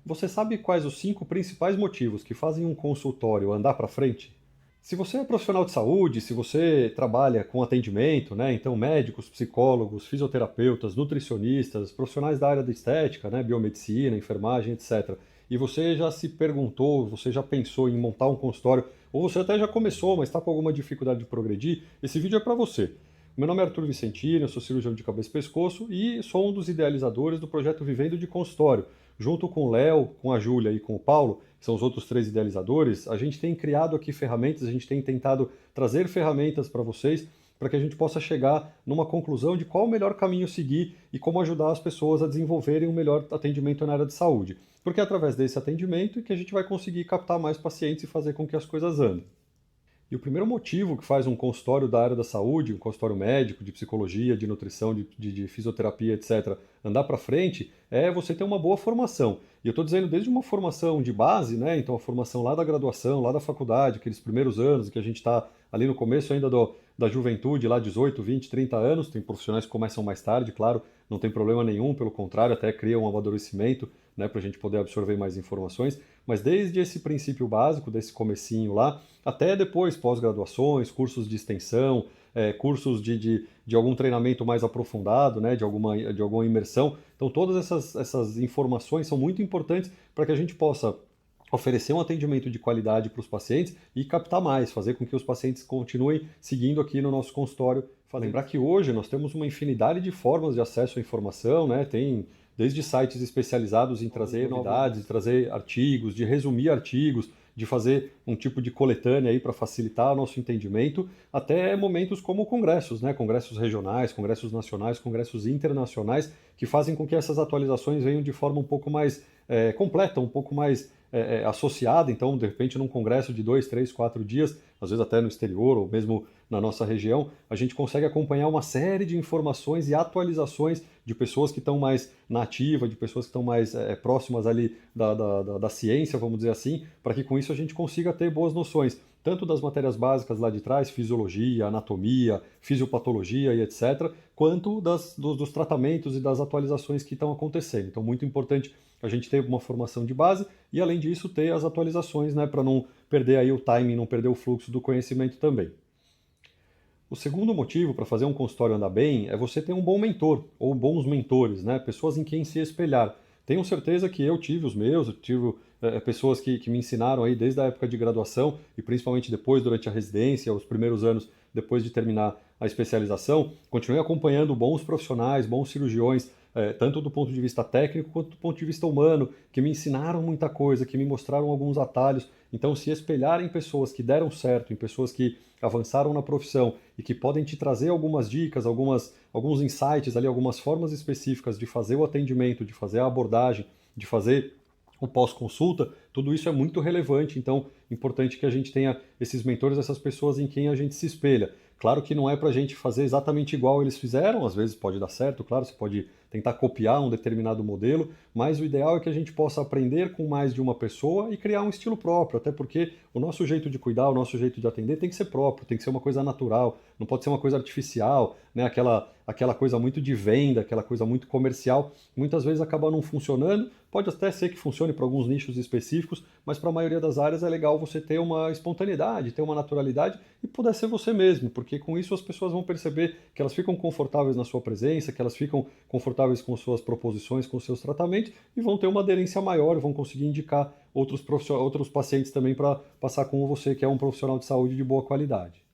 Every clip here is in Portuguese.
Você sabe quais os 5 principais motivos que fazem um consultório andar para frente? Se você é profissional de saúde, se você trabalha com atendimento, né, então médicos, psicólogos, fisioterapeutas, nutricionistas, profissionais da área da estética, né, biomedicina, enfermagem, etc. E você já se perguntou, você já pensou em montar um consultório, ou você até já começou, mas está com alguma dificuldade de progredir, esse vídeo é para você. Meu nome é Arthur Vicentini, eu sou cirurgião de cabeça e pescoço e sou um dos idealizadores do projeto Vivendo de Consultório. Junto com o Léo, com a Júlia e com o Paulo, que são os outros 3 idealizadores, a gente tem criado aqui ferramentas, a gente tem tentado trazer ferramentas para vocês para que a gente possa chegar numa conclusão de qual o melhor caminho seguir e como ajudar as pessoas a desenvolverem um melhor atendimento na área de saúde. Porque é através desse atendimento que a gente vai conseguir captar mais pacientes e fazer com que as coisas andem. E o primeiro motivo que faz um consultório da área da saúde, um consultório médico, de psicologia, de nutrição, de fisioterapia, etc., andar para frente, é você ter uma boa formação. E eu estou dizendo desde uma formação de base, né? Então a formação lá da graduação, lá da faculdade, aqueles primeiros anos que a gente está ali no começo ainda da juventude, lá 18, 20, 30 anos, tem profissionais que começam mais tarde, claro, não tem problema nenhum, pelo contrário, até cria um amadurecimento, né, para a gente poder absorver mais informações, mas desde esse princípio básico, desse comecinho lá, até depois pós-graduações, cursos de extensão, cursos de algum treinamento mais aprofundado, né, de alguma imersão. Então todas essas informações são muito importantes para que a gente possa oferecer um atendimento de qualidade para os pacientes e captar mais, fazer com que os pacientes continuem seguindo aqui no nosso consultório. Lembrar que hoje nós temos uma infinidade de formas de acesso à informação, né? Tem desde sites especializados em trazer novidades, de trazer artigos, de resumir artigos, de fazer um tipo de coletânea aí para facilitar o nosso entendimento, até momentos como congressos, né? Congressos regionais, congressos nacionais, congressos internacionais, que fazem com que essas atualizações venham de forma um pouco mais completa, um pouco mais associada. Então, de repente, num congresso de 2, 3, 4 dias, às vezes até no exterior ou mesmo na nossa região, a gente consegue acompanhar uma série de informações e atualizações de pessoas que estão mais na ativa, de pessoas que estão mais próximas ali da ciência, vamos dizer assim, para que com isso a gente consiga ter boas noções, tanto das matérias básicas lá de trás, fisiologia, anatomia, fisiopatologia e etc., quanto dos tratamentos e das atualizações que estão acontecendo. Então, muito importante a gente ter uma formação de base e, além disso, ter as atualizações, né, para não perder aí o timing, não perder o fluxo do conhecimento também. O segundo motivo para fazer um consultório andar bem é você ter um bom mentor ou bons mentores, né? Pessoas em quem se espelhar. Tenho certeza que eu tive os meus, eu tive pessoas que me ensinaram aí desde a época de graduação e principalmente depois, durante a residência, os primeiros anos depois de terminar a especialização. Continuei acompanhando bons profissionais, bons cirurgiões, tanto do ponto de vista técnico quanto do ponto de vista humano, que me ensinaram muita coisa, que me mostraram alguns atalhos. Então, se espelhar em pessoas que deram certo, em pessoas que avançaram na profissão e que podem te trazer algumas dicas, alguns insights ali, algumas formas específicas de fazer o atendimento, de fazer a abordagem, de fazer o pós-consulta, tudo isso é muito relevante. Então, importante que a gente tenha esses mentores, essas pessoas em quem a gente se espelha. Claro que não é para a gente fazer exatamente igual eles fizeram, às vezes pode dar certo, claro, você pode tentar copiar um determinado modelo, mas o ideal é que a gente possa aprender com mais de uma pessoa e criar um estilo próprio, até porque o nosso jeito de cuidar, o nosso jeito de atender tem que ser próprio, tem que ser uma coisa natural, não pode ser uma coisa artificial, né? Aquela coisa muito de venda, aquela coisa muito comercial, muitas vezes acaba não funcionando. Pode até ser que funcione para alguns nichos específicos, mas para a maioria das áreas é legal você ter uma espontaneidade, ter uma naturalidade e poder ser você mesmo, porque com isso as pessoas vão perceber que elas ficam confortáveis na sua presença, que elas ficam confortáveis com suas proposições, com seus tratamentos e vão ter uma aderência maior, vão conseguir indicar outros pacientes também para passar com você, que é um profissional de saúde de boa qualidade.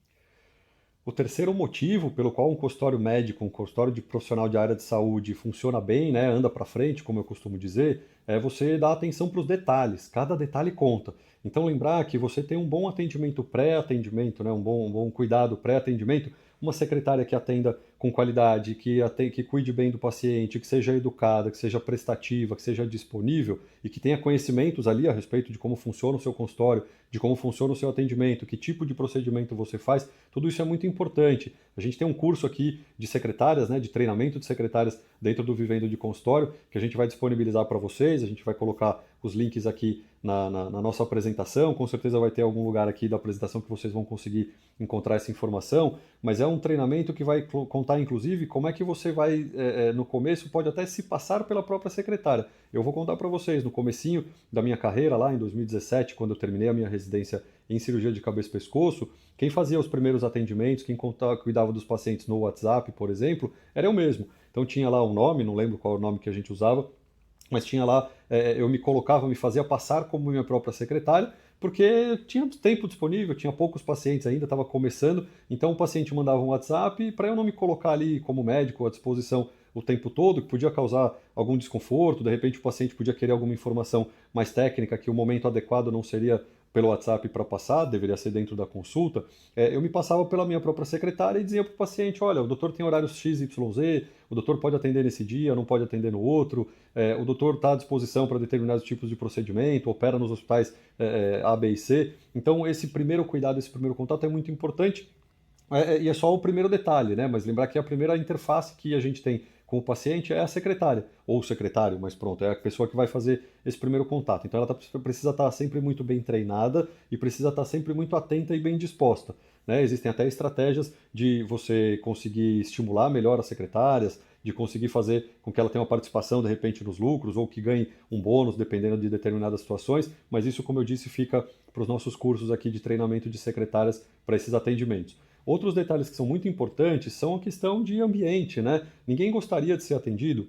O terceiro motivo pelo qual um consultório médico, um consultório de profissional de área de saúde funciona bem, né, anda para frente, como eu costumo dizer, é você dar atenção para os detalhes. Cada detalhe conta. Então lembrar que você tem um bom atendimento pré-atendimento, né, um bom cuidado pré-atendimento, uma secretária que atenda com qualidade, que cuide bem do paciente, que seja educada, que seja prestativa, que seja disponível e que tenha conhecimentos ali a respeito de como funciona o seu consultório, de como funciona o seu atendimento, que tipo de procedimento você faz, tudo isso é muito importante. A gente tem um curso aqui de secretárias, né, de treinamento de secretárias dentro do Vivendo de Consultório, que a gente vai disponibilizar para vocês, a gente vai colocar os links aqui na nossa apresentação, com certeza vai ter algum lugar aqui da apresentação que vocês vão conseguir encontrar essa informação, mas é um treinamento que vai contar contar, inclusive, como é que você vai, no começo, pode até se passar pela própria secretária. Eu vou contar para vocês, no comecinho da minha carreira, lá em 2017, quando eu terminei a minha residência em cirurgia de cabeça e pescoço, quem fazia os primeiros atendimentos, quem cuidava dos pacientes no WhatsApp, por exemplo, era eu mesmo. Então tinha lá um nome, não lembro qual é o nome que a gente usava, mas tinha lá, eu me colocava, me fazia passar como minha própria secretária, porque tinha tempo disponível, tinha poucos pacientes ainda, estava começando, então o paciente mandava um WhatsApp para eu não me colocar ali como médico à disposição o tempo todo, que podia causar algum desconforto, de repente o paciente podia querer alguma informação mais técnica, que o momento adequado não seria pelo WhatsApp para passar, deveria ser dentro da consulta, eu me passava pela minha própria secretária e dizia para o paciente, olha, o doutor tem horários XYZ, o doutor pode atender nesse dia, não pode atender no outro, o doutor está à disposição para determinados tipos de procedimento, opera nos hospitais A, B e C. Então, esse primeiro cuidado, esse primeiro contato é muito importante. E é só o primeiro detalhe, né? Mas lembrar que a primeira interface que a gente tem com o paciente é a secretária, ou o secretário, mas pronto, é a pessoa que vai fazer esse primeiro contato. Então ela precisa estar sempre muito bem treinada e precisa estar sempre muito atenta e bem disposta. Né? Existem até estratégias de você conseguir estimular melhor as secretárias, de conseguir fazer com que ela tenha uma participação de repente nos lucros, ou que ganhe um bônus dependendo de determinadas situações, mas isso, como eu disse, fica para os nossos cursos aqui de treinamento de secretárias para esses atendimentos. Outros detalhes que são muito importantes são a questão de ambiente, né? Ninguém gostaria de ser atendido,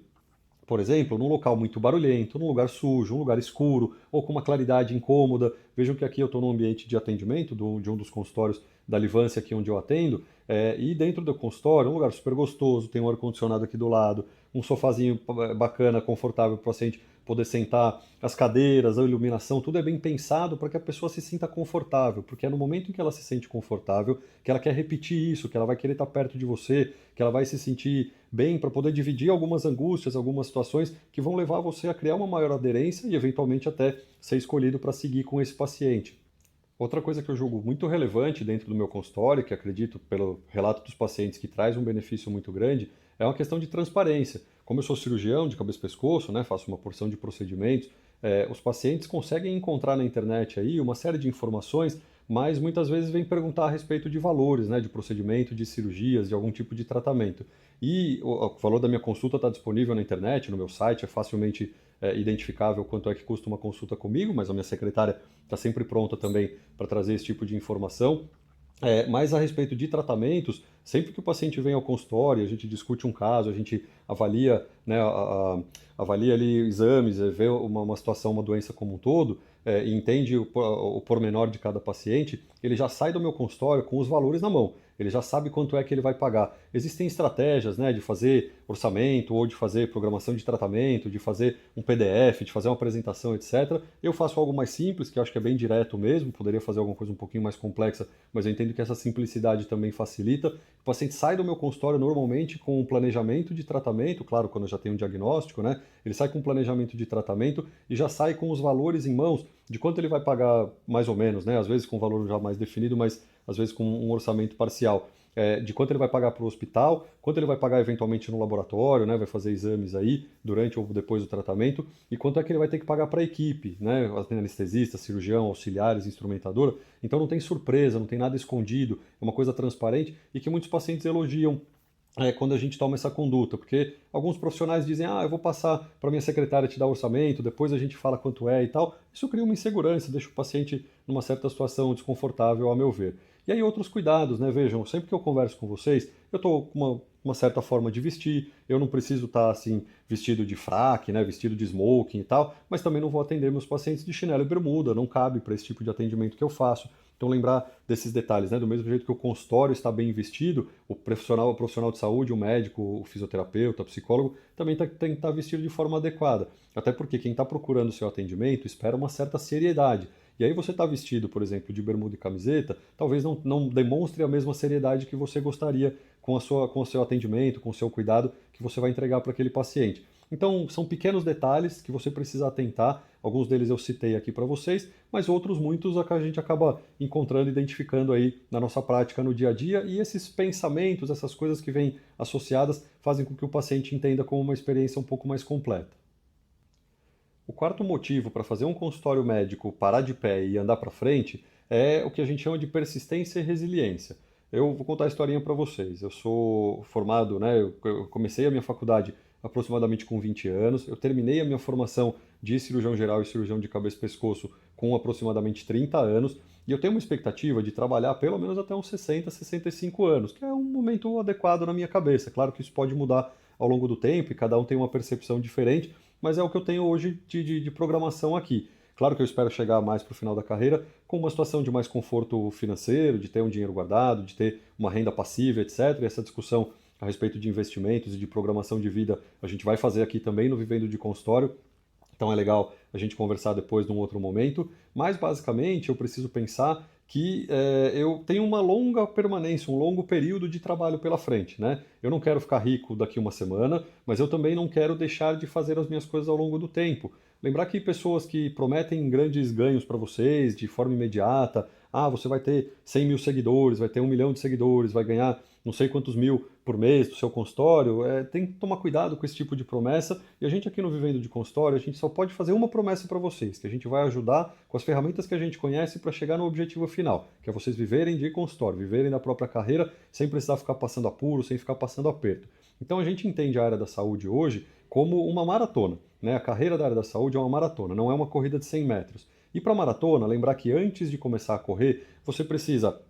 por exemplo, num local muito barulhento, num lugar sujo, um lugar escuro ou com uma claridade incômoda. Vejam que aqui eu estou num ambiente de atendimento de um dos consultórios da Livância, aqui onde eu atendo, e dentro do consultório, um lugar super gostoso, tem um ar-condicionado aqui do lado, um sofazinho bacana, confortável para o paciente poder sentar, as cadeiras, a iluminação, tudo é bem pensado para que a pessoa se sinta confortável, porque é no momento em que ela se sente confortável que ela quer repetir isso, que ela vai querer estar perto de você, que ela vai se sentir bem para poder dividir algumas angústias, algumas situações que vão levar você a criar uma maior aderência e eventualmente até ser escolhido para seguir com esse paciente. Outra coisa que eu julgo muito relevante dentro do meu consultório, que acredito pelo relato dos pacientes que traz um benefício muito grande, é uma questão de transparência. Como eu sou cirurgião de cabeça e pescoço, né, faço uma porção de procedimentos, os pacientes conseguem encontrar na internet aí uma série de informações, mas muitas vezes vêm perguntar a respeito de valores, né, de procedimento, de cirurgias, de algum tipo de tratamento. E o valor da minha consulta está disponível na internet, no meu site, é facilmente identificável quanto é que custa uma consulta comigo, mas a minha secretária está sempre pronta também para trazer esse tipo de informação. Mas a respeito de tratamentos, sempre que o paciente vem ao consultório, a gente discute um caso, a gente avalia, né, avalia ali exames, vê uma situação, uma doença como um todo, e entende o pormenor de cada paciente, ele já sai do meu consultório com os valores na mão. Ele já sabe quanto é que ele vai pagar. Existem estratégias, né, de fazer orçamento ou de fazer programação de tratamento, de fazer um PDF, de fazer uma apresentação, etc. Eu faço algo mais simples, que eu acho que é bem direto mesmo, poderia fazer alguma coisa um pouquinho mais complexa, mas eu entendo que essa simplicidade também facilita. O paciente sai do meu consultório normalmente com um planejamento de tratamento, claro, quando eu já tenho um diagnóstico, né? Ele sai com um planejamento de tratamento e já sai com os valores em mãos de quanto ele vai pagar mais ou menos, né? Às vezes com um valor já mais definido, mas às vezes com um orçamento parcial. De quanto ele vai pagar para o hospital, quanto ele vai pagar eventualmente no laboratório, né, vai fazer exames aí durante ou depois do tratamento, e quanto é que ele vai ter que pagar para a equipe, né, anestesista, cirurgião, auxiliares, instrumentador. Então não tem surpresa, não tem nada escondido, é uma coisa transparente e que muitos pacientes elogiam quando a gente toma essa conduta, porque alguns profissionais dizem, eu vou passar para minha secretária te dar orçamento, depois a gente fala quanto é e tal. Isso cria uma insegurança, deixa o paciente numa certa situação desconfortável, a meu ver. E aí outros cuidados, né? Vejam, sempre que eu converso com vocês, eu estou com uma certa forma de vestir, eu não preciso estar assim vestido de fraque, né? Vestido de smoking e tal, mas também não vou atender meus pacientes de chinelo e bermuda, não cabe para esse tipo de atendimento que eu faço. Então lembrar desses detalhes, né? Do mesmo jeito que o consultório está bem vestido, o profissional de saúde, o médico, o fisioterapeuta, o psicólogo, também tem que estar vestido de forma adequada. Até porque quem está procurando o seu atendimento espera uma certa seriedade. E aí você está vestido, por exemplo, de bermuda e camiseta, talvez não demonstre a mesma seriedade que você gostaria com o seu atendimento, com o seu cuidado que você vai entregar para aquele paciente. Então, são pequenos detalhes que você precisa atentar. Alguns deles eu citei aqui para vocês, mas outros muitos a gente acaba encontrando, identificando aí na nossa prática no dia a dia. E esses pensamentos, essas coisas que vêm associadas, fazem com que o paciente entenda como uma experiência um pouco mais completa. O quarto motivo para fazer um consultório médico parar de pé e andar para frente é o que a gente chama de persistência e resiliência. Eu vou contar a historinha para vocês. Eu sou formado, né? Eu comecei a minha faculdade aproximadamente com 20 anos. Eu terminei a minha formação de cirurgião geral e cirurgião de cabeça e pescoço com aproximadamente 30 anos. E eu tenho uma expectativa de trabalhar pelo menos até uns 60, 65 anos, que é um momento adequado na minha cabeça. Claro que isso pode mudar ao longo do tempo e cada um tem uma percepção diferente, mas é o que eu tenho hoje de programação aqui. Claro que eu espero chegar mais para o final da carreira com uma situação de mais conforto financeiro, de ter um dinheiro guardado, de ter uma renda passiva, etc. E essa discussão a respeito de investimentos e de programação de vida a gente vai fazer aqui também no Vivendo de Consultório. Então é legal a gente conversar depois num outro momento, mas basicamente eu preciso pensar que eu tenho uma longa permanência, um longo período de trabalho pela frente, né? Eu não quero ficar rico daqui uma semana, mas eu também não quero deixar de fazer as minhas coisas ao longo do tempo. Lembrar que pessoas que prometem grandes ganhos para vocês de forma imediata, você vai ter 100 mil seguidores, vai ter 1 milhão de seguidores, vai ganhar não sei quantos mil por mês do seu consultório, tem que tomar cuidado com esse tipo de promessa. E a gente aqui no Vivendo de Consultório, a gente só pode fazer uma promessa para vocês, que a gente vai ajudar com as ferramentas que a gente conhece para chegar no objetivo final, que é vocês viverem de consultório, viverem da própria carreira, sem precisar ficar passando apuro, sem ficar passando aperto. Então a gente entende a área da saúde hoje como uma maratona, né? A carreira da área da saúde é uma maratona, não é uma corrida de 100 metros. E para maratona, lembrar que antes de começar a correr, você precisa,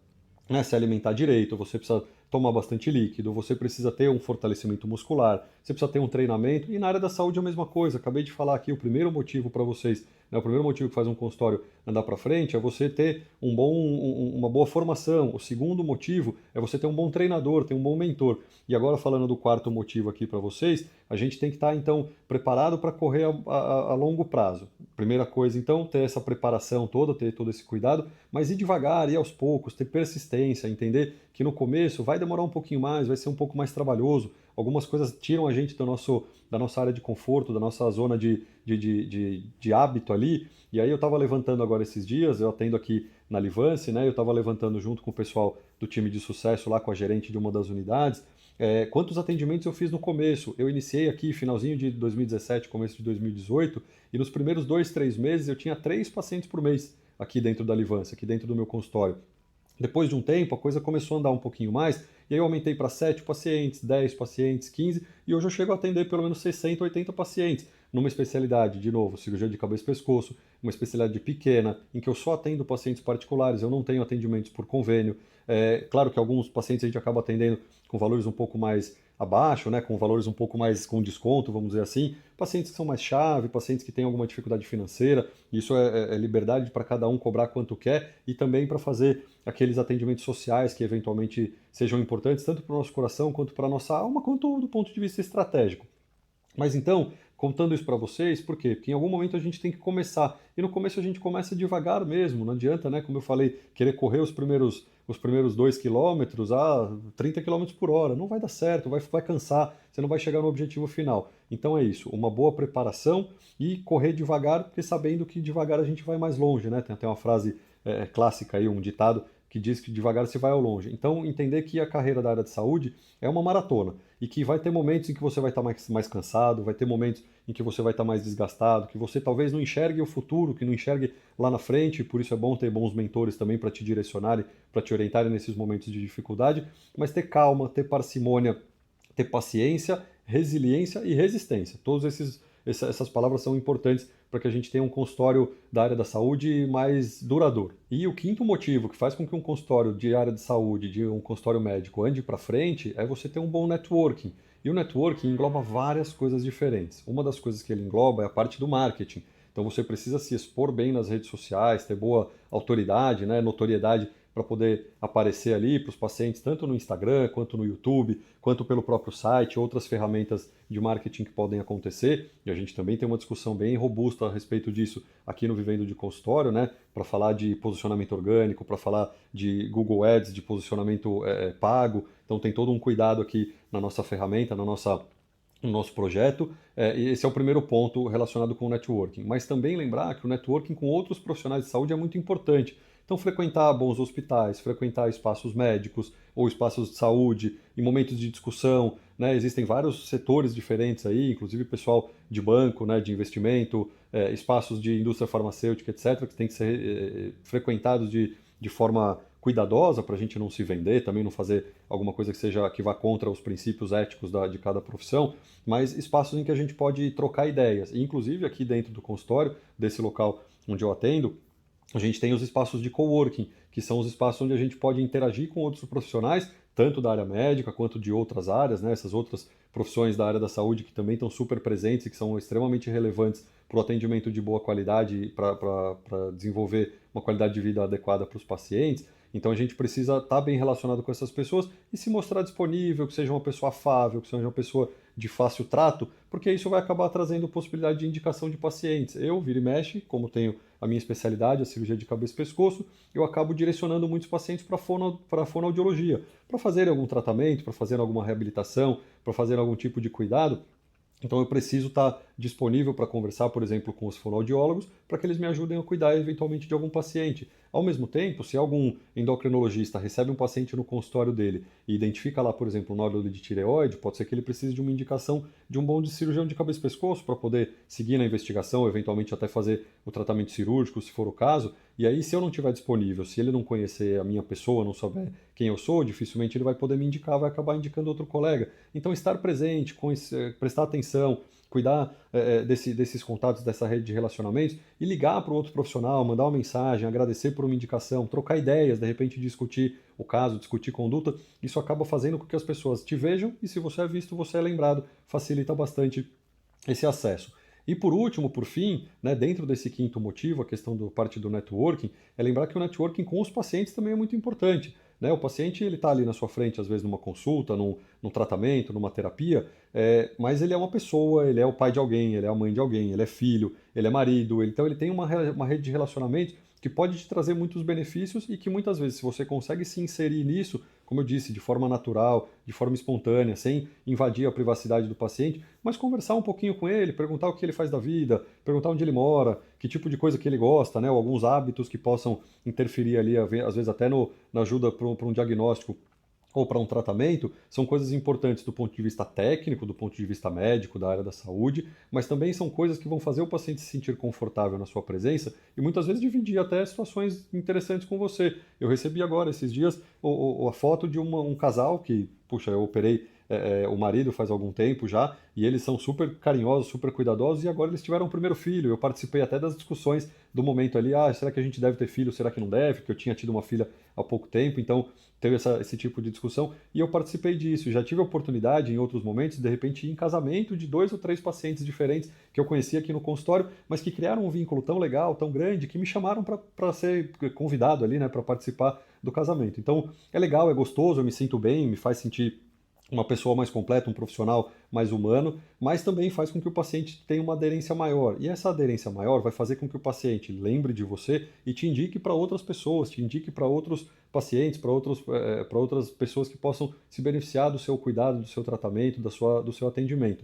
né, se alimentar direito, você precisa tomar bastante líquido, você precisa ter um fortalecimento muscular, você precisa ter um treinamento, e na área da saúde é a mesma coisa. Acabei de falar aqui o primeiro motivo para vocês, né, o primeiro motivo que faz um consultório andar para frente é você ter uma boa formação. O segundo motivo é você ter um bom treinador, ter um bom mentor. E agora falando do quarto motivo aqui para vocês, a gente tem que estar então preparado para correr a longo prazo. Primeira coisa então, ter essa preparação toda, ter todo esse cuidado, mas ir devagar, ir aos poucos, ter persistência, entender que no começo vai demorar um pouquinho mais, vai ser um pouco mais trabalhoso. Algumas coisas tiram a gente da nossa área de conforto, da nossa zona de hábito ali. E aí eu estava levantando agora esses dias, eu atendo aqui na Livance, né? Eu estava levantando junto com o pessoal do time de sucesso lá, com a gerente de uma das unidades, quantos atendimentos eu fiz no começo. Eu iniciei aqui finalzinho de 2017, começo de 2018, e nos primeiros 2, 3 meses eu tinha 3 pacientes por mês aqui dentro da Livance, aqui dentro do meu consultório. Depois de um tempo, a coisa começou a andar um pouquinho mais, e aí eu aumentei para 7 pacientes, 10 pacientes, 15, e hoje eu chego a atender pelo menos 60, 80 pacientes, numa especialidade, de novo, cirurgia de cabeça e pescoço, uma especialidade pequena, em que eu só atendo pacientes particulares, eu não tenho atendimentos por convênio. Claro que alguns pacientes a gente acaba atendendo com valores um pouco mais abaixo, né, com valores um pouco mais com desconto, vamos dizer assim, pacientes que são mais chave, pacientes que têm alguma dificuldade financeira, isso é liberdade para cada um cobrar quanto quer e também para fazer aqueles atendimentos sociais que eventualmente sejam importantes tanto para o nosso coração quanto para a nossa alma, quanto do ponto de vista estratégico. Mas então, contando isso para vocês, por quê? Porque em algum momento a gente tem que começar. E no começo a gente começa devagar mesmo, não adianta, né? Como eu falei, querer correr os primeiros 2 quilômetros a 30 quilômetros por hora. Não vai dar certo, vai cansar, você não vai chegar no objetivo final. Então é isso, uma boa preparação e correr devagar, porque sabendo que devagar a gente vai mais longe, né? Tem até uma frase clássica aí, um ditado que diz que devagar se vai ao longe. Então, entender que a carreira da área de saúde é uma maratona e que vai ter momentos em que você vai estar mais cansado, vai ter momentos em que você vai estar mais desgastado, que você talvez não enxergue o futuro, que não enxergue lá na frente, por isso é bom ter bons mentores também para te direcionarem, para te orientarem nesses momentos de dificuldade, mas ter calma, ter parcimônia, ter paciência, resiliência e resistência. Essas palavras são importantes para que a gente tenha um consultório da área da saúde mais duradouro. E o quinto motivo que faz com que um consultório de área de saúde, de um consultório médico, ande para frente, é você ter um bom networking. E o networking engloba várias coisas diferentes. Uma das coisas que ele engloba é a parte do marketing. Então você precisa se expor bem nas redes sociais, ter boa autoridade, né, notoriedade para poder aparecer ali para os pacientes, tanto no Instagram, quanto no YouTube, quanto pelo próprio site, outras ferramentas de marketing que podem acontecer. E a gente também tem uma discussão bem robusta a respeito disso aqui no Vivendo de Consultório, né? Para falar de posicionamento orgânico, para falar de Google Ads, de posicionamento pago. Então tem todo um cuidado aqui na nossa ferramenta, no nosso projeto. E esse é o primeiro ponto relacionado com o networking. Mas também lembrar que o networking com outros profissionais de saúde é muito importante. Então, frequentar bons hospitais, frequentar espaços médicos ou espaços de saúde, em momentos de discussão, né? Existem vários setores diferentes aí, inclusive pessoal de banco, né, de investimento, espaços de indústria farmacêutica, etc., que têm que ser frequentados de forma cuidadosa para a gente não se vender, também não fazer alguma coisa que vá contra os princípios éticos de cada profissão, mas espaços em que a gente pode trocar ideias. E, inclusive aqui dentro do consultório, desse local onde eu atendo, a gente tem os espaços de coworking, que são os espaços onde a gente pode interagir com outros profissionais, tanto da área médica quanto de outras áreas, né? Essas outras profissões da área da saúde que também estão super presentes e que são extremamente relevantes para o atendimento de boa qualidade, para desenvolver uma qualidade de vida adequada para os pacientes. Então a gente precisa estar bem relacionado com essas pessoas e se mostrar disponível, que seja uma pessoa afável, que seja uma pessoa de fácil trato, porque isso vai acabar trazendo possibilidade de indicação de pacientes. Eu, vira e mexe, como tenho a minha especialidade, a cirurgia de cabeça e pescoço, eu acabo direcionando muitos pacientes para fonoaudiologia, para fazerem algum tratamento, para fazer alguma reabilitação, para fazer algum tipo de cuidado. Então eu preciso estar disponível para conversar, por exemplo, com os fonoaudiólogos, para que eles me ajudem a cuidar eventualmente de algum paciente. Ao mesmo tempo, se algum endocrinologista recebe um paciente no consultório dele e identifica lá, por exemplo, um nódulo de tireoide, pode ser que ele precise de uma indicação de um bom de cirurgião de cabeça e pescoço para poder seguir na investigação, eventualmente até fazer o tratamento cirúrgico, se for o caso. E aí, se eu não estiver disponível, se ele não conhecer a minha pessoa, não souber quem eu sou, dificilmente ele vai poder me indicar, vai acabar indicando outro colega. Então, estar presente, prestar atenção, cuidar desses contatos, dessa rede de relacionamentos e ligar para o outro profissional, mandar uma mensagem, agradecer por uma indicação, trocar ideias, de repente discutir o caso, discutir conduta, isso acaba fazendo com que as pessoas te vejam e se você é visto, você é lembrado, facilita bastante esse acesso. E por último, por fim, né, dentro desse quinto motivo, a questão do parte do networking, é lembrar que o networking com os pacientes também é muito importante. Né? O paciente ele está ali na sua frente, às vezes numa consulta, num tratamento, numa terapia, mas ele é uma pessoa, ele é o pai de alguém, ele é a mãe de alguém, ele é filho, ele é marido, então ele tem uma rede de relacionamentos que pode te trazer muitos benefícios e que muitas vezes, se você consegue se inserir nisso, como eu disse, de forma natural, de forma espontânea, sem invadir a privacidade do paciente, mas conversar um pouquinho com ele, perguntar o que ele faz da vida, perguntar onde ele mora, que tipo de coisa que ele gosta, né, ou alguns hábitos que possam interferir ali, às vezes até na ajuda para um diagnóstico ou para um tratamento, são coisas importantes do ponto de vista técnico, do ponto de vista médico, da área da saúde, mas também são coisas que vão fazer o paciente se sentir confortável na sua presença e muitas vezes dividir até situações interessantes com você. Eu recebi agora, esses dias, a foto de um casal que, puxa, eu operei o marido faz algum tempo já, e eles são super carinhosos, super cuidadosos, e agora eles tiveram o primeiro filho. Eu participei até das discussões do momento ali, será que a gente deve ter filho, será que não deve? Porque eu tinha tido uma filha há pouco tempo, então teve esse tipo de discussão, e eu participei disso. Já tive a oportunidade, em outros momentos, de repente, ir em casamento de 2 ou 3 pacientes diferentes que eu conhecia aqui no consultório, mas que criaram um vínculo tão legal, tão grande, que me chamaram para ser convidado ali, né, para participar do casamento. Então, é legal, é gostoso, eu me sinto bem, me faz sentir uma pessoa mais completa, um profissional mais humano, mas também faz com que o paciente tenha uma aderência maior. E essa aderência maior vai fazer com que o paciente lembre de você e te indique para outras pessoas, te indique para outros pacientes, para outras pessoas que possam se beneficiar do seu cuidado, do seu tratamento, do seu atendimento.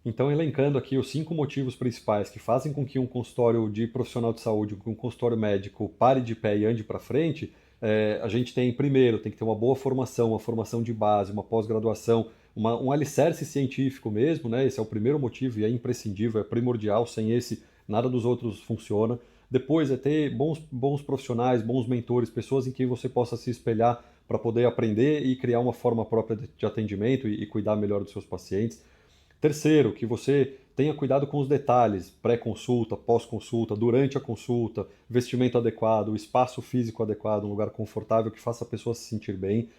Então, elencando aqui os 5 motivos principais que fazem com que um consultório de profissional de saúde, um consultório médico, pare de pé e ande para frente, a gente tem, primeiro, tem que ter uma boa formação, uma formação de base, uma pós-graduação, um alicerce científico mesmo, né? Esse é o primeiro motivo e é imprescindível, é primordial, sem esse nada dos outros funciona. Depois é ter bons profissionais, bons mentores, pessoas em quem você possa se espelhar para poder aprender e criar uma forma própria de atendimento e cuidar melhor dos seus pacientes. Terceiro, que você tenha cuidado com os detalhes, pré-consulta, pós-consulta, durante a consulta, vestimento adequado, espaço físico adequado, um lugar confortável que faça a pessoa se sentir bem.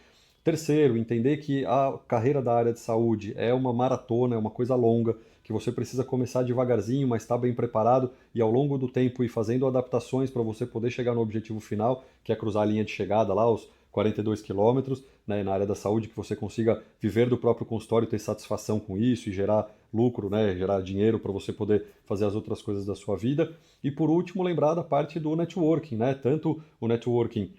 Terceiro, entender que a carreira da área de saúde é uma maratona, é uma coisa longa, que você precisa começar devagarzinho, mas estar bem preparado e ao longo do tempo ir fazendo adaptações para você poder chegar no objetivo final, que é cruzar a linha de chegada lá, os 42 quilômetros, né, na área da saúde, que você consiga viver do próprio consultório, ter satisfação com isso e gerar lucro, né, gerar dinheiro para você poder fazer as outras coisas da sua vida. E por último, lembrar da parte do networking, né, tanto o networking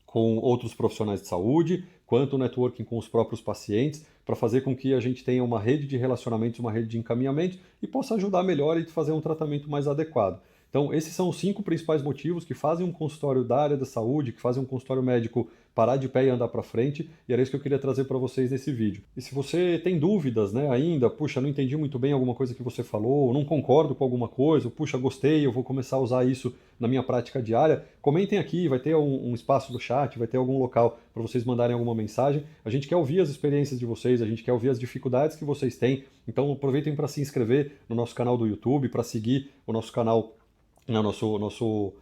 com outros profissionais de saúde, quanto o networking com os próprios pacientes, para fazer com que a gente tenha uma rede de relacionamentos, uma rede de encaminhamento e possa ajudar melhor e fazer um tratamento mais adequado. Então, esses são os 5 principais motivos que fazem um consultório da área da saúde, que fazem um consultório médico parar de pé e andar para frente, e era isso que eu queria trazer para vocês nesse vídeo. E se você tem dúvidas, né, ainda, puxa, não entendi muito bem alguma coisa que você falou, não concordo com alguma coisa, puxa, gostei, eu vou começar a usar isso na minha prática diária, comentem aqui, vai ter um espaço do chat, vai ter algum local para vocês mandarem alguma mensagem. A gente quer ouvir as experiências de vocês, a gente quer ouvir as dificuldades que vocês têm, então aproveitem para se inscrever no nosso canal do YouTube, para seguir o nosso canal, né, nosso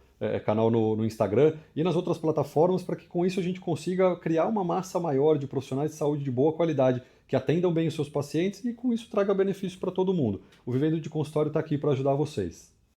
canal no Instagram e nas outras plataformas, para que com isso a gente consiga criar uma massa maior de profissionais de saúde de boa qualidade, que atendam bem os seus pacientes e com isso traga benefício para todo mundo. O Vivendo de Consultório está aqui para ajudar vocês.